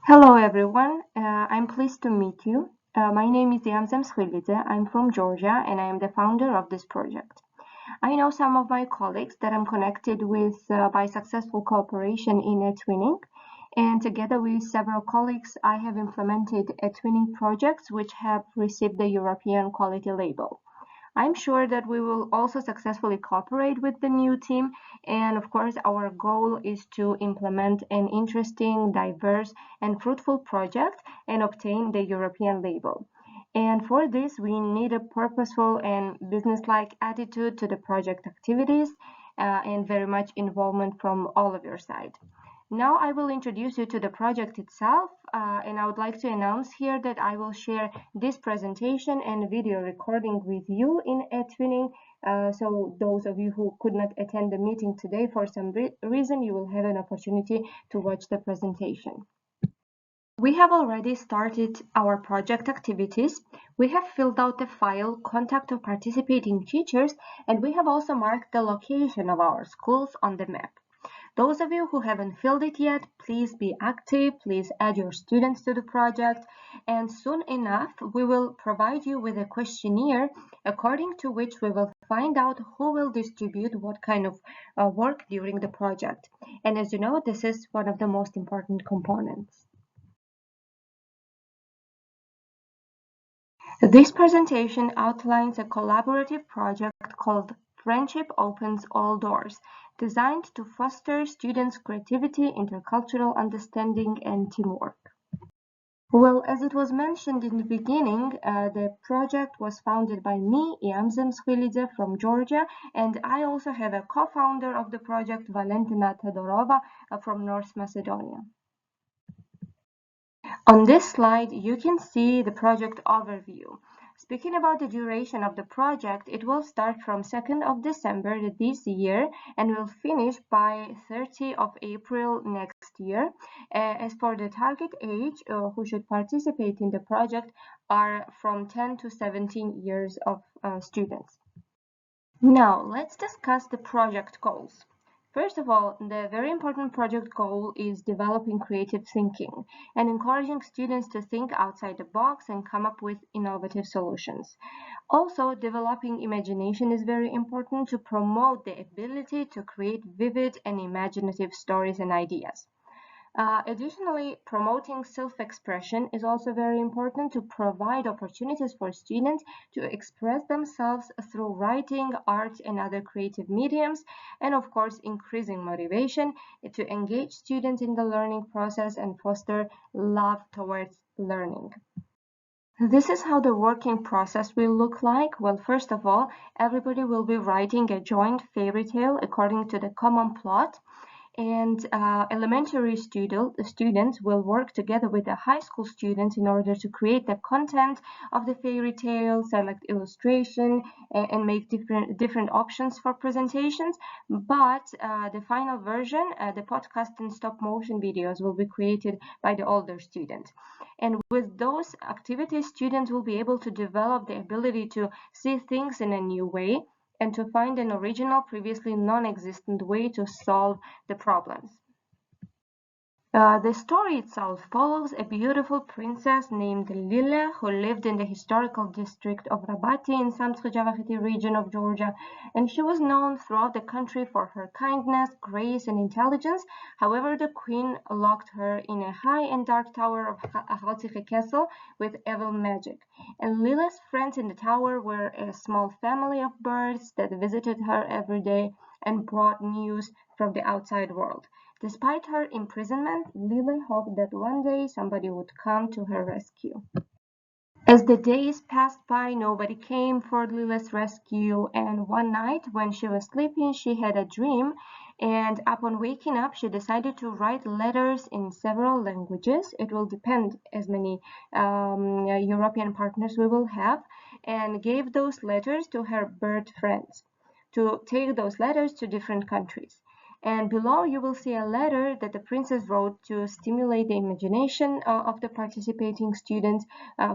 Hello everyone, I'm pleased to meet you. My name is Iamze Მსხვილიძე. I'm from Georgia and I am the founder of this project. I know some of my colleagues that I'm connected with by successful cooperation in ითვინინგ, and together with several colleagues I have implemented ითვინინგ projects which have received the European quality label. I'm sure that we will also successfully cooperate with the new team, and of course our goal is to implement an interesting, diverse and fruitful project and obtain the European label. And for this we need a purposeful and business-like attitude to the project activities and very much involvement from all of your side. Now I will introduce you to the project itself, and I would like to announce here that I will share this presentation and video recording with you in ითვინინგ. So those of you who could not attend the meeting today for some reason, you will have an opportunity to watch the presentation. We have already started our project activities. We have filled out the file, contact of participating teachers, and we have also marked the location of our schools on the map. Those of you who haven't filled it yet, please be active, please add your students to the project, and soon enough we will provide you with a questionnaire according to which we will find out who will distribute what kind of work during the project. And as you know, this is one of the most important components. This presentation outlines a collaborative project called Friendship Opens All Doors, designed to foster students' creativity, intercultural understanding, and teamwork. Well, as it was mentioned in the beginning, the project was founded by me, Iamze Მსხვილიძე from Georgia, and I also have a co-founder of the project, Ვალენტიνα Თедorოვა from North Macedonia. On this slide, you can see the project overview. Speaking about the duration of the project, it will start from 2nd of December this year and will finish by 30th of April next year. As for the target age who should participate in the project are from 10 to 17 years of students. Now, let's discuss the project goals. First of all, the very important project goal is developing creative thinking and encouraging students to think outside the box and come up with innovative solutions. Also, developing imagination is very important to promote the ability to create vivid and imaginative stories and ideas. Additionally, promoting self-expression is also very important to provide opportunities for students to express themselves through writing, art, and other creative mediums, and of course, increasing motivation to engage students in the learning process and foster love towards learning. This is how the working process will look like. Well, first of all, everybody will be writing a joint fairy tale according to the common plot. And elementary students will work together with the high school students in order to create the content of the fairy tale, select illustration, and make different options for presentations. But the final version, the podcast and stop motion videos will be created by the older students. And with those activities, students will be able to develop the ability to see things in a new way and to find an original, previously non-existent way to solve the problems. The story itself follows a beautiful princess named Lila who lived in the historical district of Rabati in Samtskhe-Javakheti region of Georgia, and she was known throughout the country for her kindness, grace, and intelligence. However, the queen locked her in a high and dark tower of Ahvaltsikhe castle with evil magic. And Lila's friends in the tower were a small family of birds that visited her every day and brought news from the outside world. Despite her imprisonment, Lila hoped that one day somebody would come to her rescue. As the days passed by, nobody came for Lila's rescue, and one night when she was sleeping, she had a dream, and upon waking up, she decided to write letters in several languages. It will depend as many European partners we will have, and gave those letters to her bird friends to take those letters to different countries. And below you will see a letter that the princess wrote to stimulate the imagination of the participating students,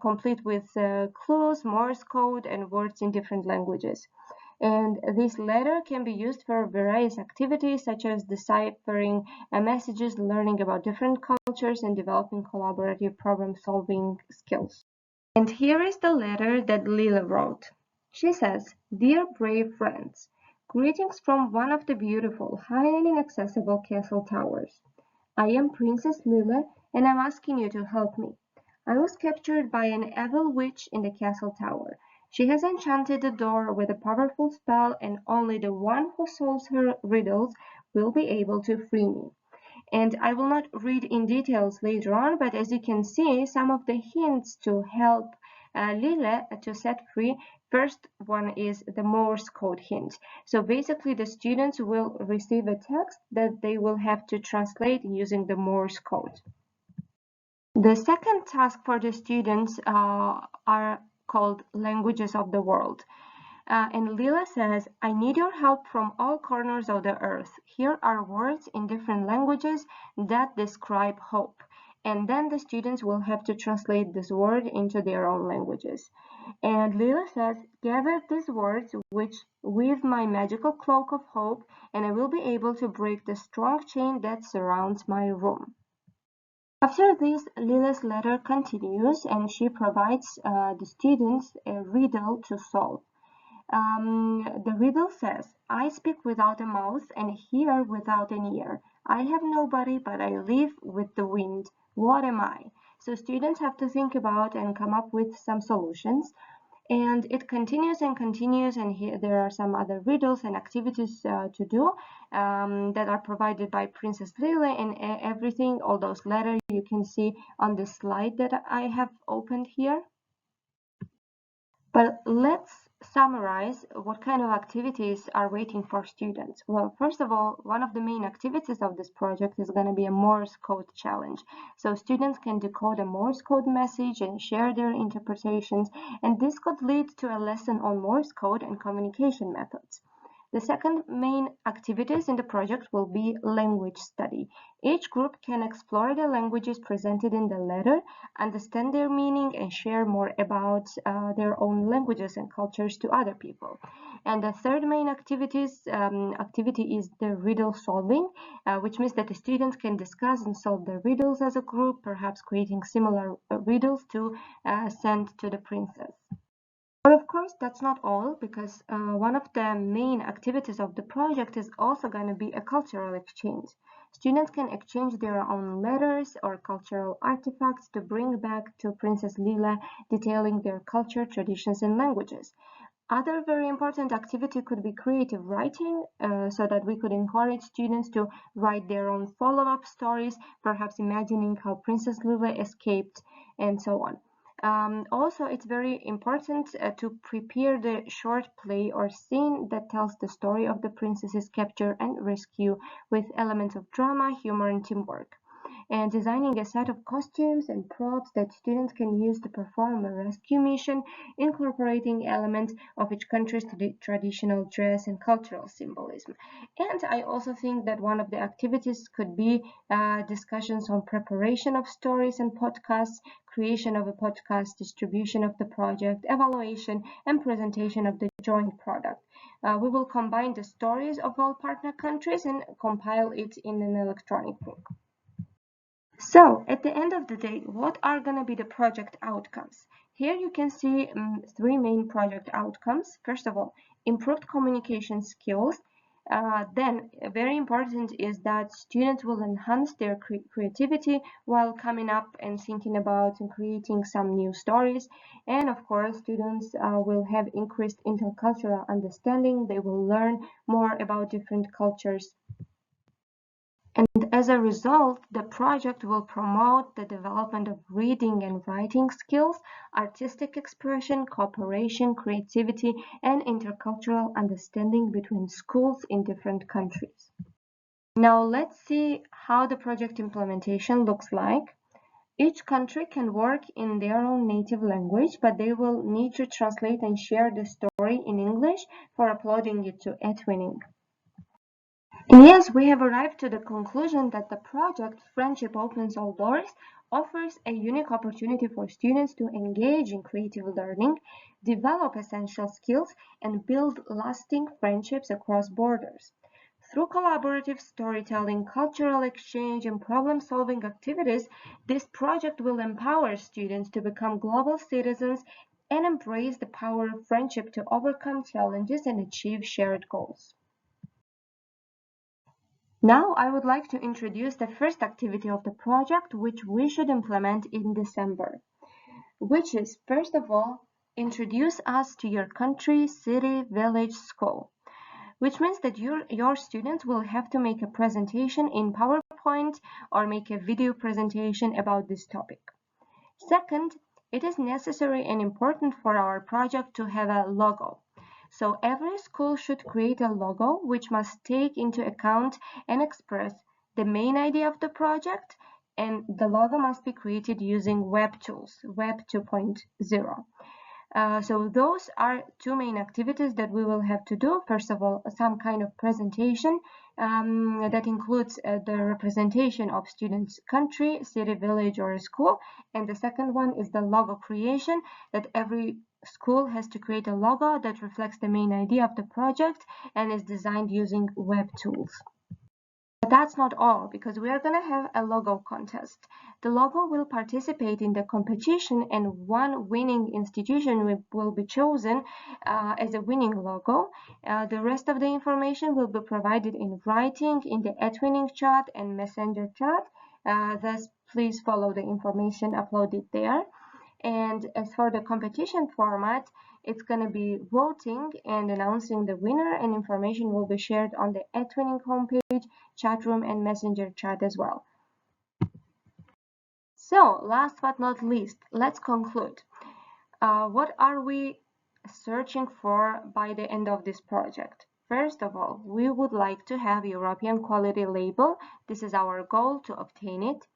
complete with clues, Morse code, and words in different languages. And this letter can be used for various activities such as deciphering messages, learning about different cultures, and developing collaborative problem-solving skills. And here is the letter that Lila wrote. She says, "Dear brave friends, greetings from one of the beautiful, highly inaccessible castle towers. I am Princess Lila, and I'm asking you to help me. I was captured by an evil witch in the castle tower. She has enchanted the door with a powerful spell, and only the one who solves her riddles will be able to free me." And I will not read in details later on, but as you can see, some of the hints to help Lila to set free. First one is the Morse code hint. So basically the students will receive a text that they will have to translate using the Morse code. The second task for the students are called languages of the world. And Lila says, "I need your help from all corners of the earth. Here are words in different languages that describe hope." And then the students will have to translate this word into their own languages. And Lila says, "Gather these words which weave my magical cloak of hope, and I will be able to break the strong chain that surrounds my room." After this, Lila's letter continues, and she provides the students a riddle to solve. The riddle says, "I speak without a mouth and hear without an ear. I have nobody, but I live with the wind. What am I?" So students have to think about and come up with some solutions. And it continues and continues, and here there are some other riddles and activities to do that are provided by Princess Lila, and everything, all those letters you can see on the slide that I have opened here. But let's summarize what kind of activities are waiting for students. Well, first of all, one of the main activities of this project is going to be a Morse code challenge. So students can decode a Morse code message and share their interpretations, and this could lead to a lesson on Morse code and communication methods. The second main activities in the project will be language study. Each group can explore the languages presented in the letter, understand their meaning, and share more about their own languages and cultures to other people. And the third main activity is the riddle solving, which means that the students can discuss and solve the riddles as a group, perhaps creating similar riddles to send to the princess. But of course, that's not all, because one of the main activities of the project is also going to be a cultural exchange. Students can exchange their own letters or cultural artifacts to bring back to Princess Lila, detailing their culture, traditions, and languages. Other very important activity could be creative writing, so that we could encourage students to write their own follow-up stories, perhaps imagining how Princess Lila escaped, and so on. Also, it's very important to prepare the short play or scene that tells the story of the princess's capture and rescue with elements of drama, humor, and teamwork. And designing a set of costumes and props that students can use to perform a rescue mission, incorporating elements of each country's traditional dress and cultural symbolism. And I also think that one of the activities could be discussions on preparation of stories and podcasts, creation of a podcast, distribution of the project, evaluation, and presentation of the joint product. We will combine the stories of all partner countries and compile it in an electronic book. So, at the end of the day, what are going to be the project outcomes? Here you can see three main project outcomes. First of all, improved communication skills. Then, very important is that students will enhance their creativity while coming up and thinking about and creating some new stories. And of course, students will have increased intercultural understanding. They will learn more about different cultures. And as a result, the project will promote the development of reading and writing skills, artistic expression, cooperation, creativity, and intercultural understanding between schools in different countries. Now let's see how the project implementation looks like. Each country can work in their own native language, but they will need to translate and share the story in English for uploading it to ithwinning. Yes, we have arrived to the conclusion that the project Friendship Opens All Doors offers a unique opportunity for students to engage in creative learning, develop essential skills, and build lasting friendships across borders. Through collaborative storytelling, cultural exchange, and problem-solving activities, this project will empower students to become global citizens and embrace the power of friendship to overcome challenges and achieve shared goals. Now I would like to introduce the first activity of the project, which we should implement in December, which is, first of all, introduce us to your country, city, village, school, which means that your students will have to make a presentation in PowerPoint or make a video presentation about this topic. Second, it is necessary and important for our project to have a logo. So every school should create a logo which must take into account and express the main idea of the project, and the logo must be created using web tools, Web 2.0. So those are two main activities that we will have to do. First of all, some kind of presentation that includes the representation of students' country, city, village, or school. And the second one is the logo creation, that every school has to create a logo that reflects the main idea of the project and is designed using web tools. But that's not all, because we are going to have a logo contest. The logo will participate in the competition, and one winning institution will be chosen as a winning logo. The rest of the information will be provided in writing in the ითვინინგის chat and messenger chat. Thus, please follow the information uploaded there. And as for the competition format, it's going to be voting and announcing the winner, and information will be shared on the ითვინინგის homepage, chat room, and messenger chat as well. So, last but not least, let's conclude. What are we searching for by the end of this project? First of all, we would like to have European quality label. This is our goal to obtain it.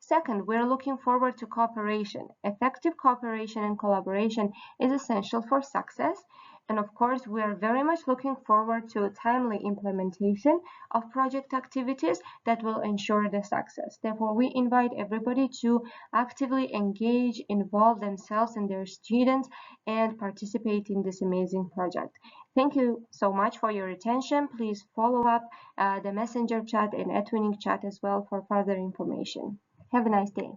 Second, we're looking forward to cooperation. Effective cooperation and collaboration is essential for success. And of course, we are very much looking forward to a timely implementation of project activities that will ensure the success. Therefore, we invite everybody to actively engage, involve themselves and their students, and participate in this amazing project. Thank you so much for your attention. Please follow up the messenger chat and ითვინინგის chat as well for further information. Have a nice day.